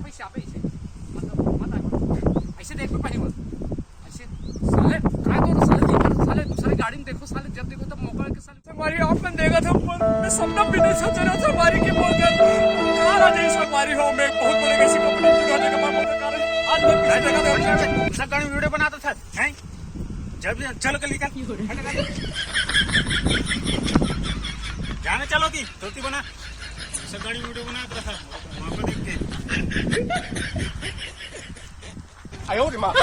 पैसे मतलब ऐसे देख पाहिजे मग ऐसे साले काय करो साले दूसरी गाड़ी में देखो साले जब देखो तब मौका के साले संगवारी आपने देखा था मैं सपना भी नहीं सोच रहा था संगवारी की बोलकर कहाँ आ जाए संगवारी हो मैं बहुत बड़े किसी कंपनी में जुड़ा देगा मैं बोलकर आज मैं देखा था सब गाड़ी वीडियो बनाता था हैं जब चलो के लेकर जाने चलो की धोती बना सब गाड़ी वीडियो बनाता था वहाँ पर देख के आयो रे माँ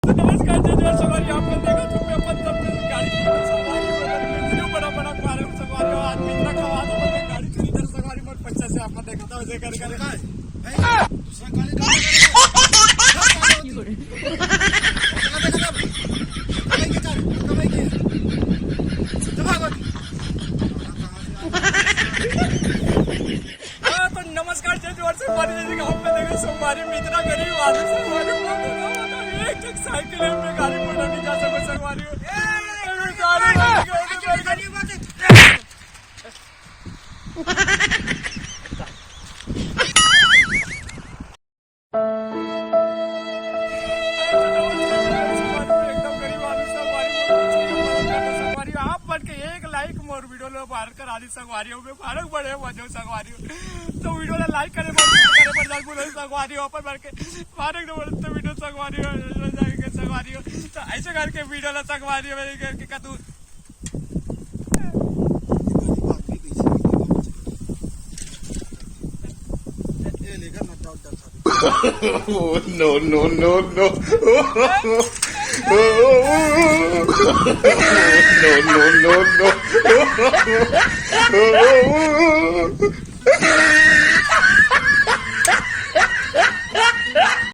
नमस्कार जजवार सवारी आपने देखा तो मैं अपन सब गाड़ी की सवारी वीडियो बड़ा मारे सवारी आज मित्रा का आवाज में गाड़ी की इधर सवारी मोट 50 से आपने देखा था वैसे कर दूसरा गाड़ी तो नमस्कार जजवार सवारी जैसे गाँव में देखा सवारी मित्रा गरीब आदमी सवारी एक साइकिल में गाड़ी पर नहीं जा सको सवारी आप बढ़ के एक लाइक मोर वीडियो लो बाहर कर आदि संगवारियों में फारक बड़े मजो संगवारियों तो वीडियो ला लाइक करे पर बोले संगवारियों पर बढ़ के फारक न बोलते वीडियो संगवारियों संगवारियों तो ऐसे करके वीडियो ला संगवारियों में करके का तू no no no no no no no no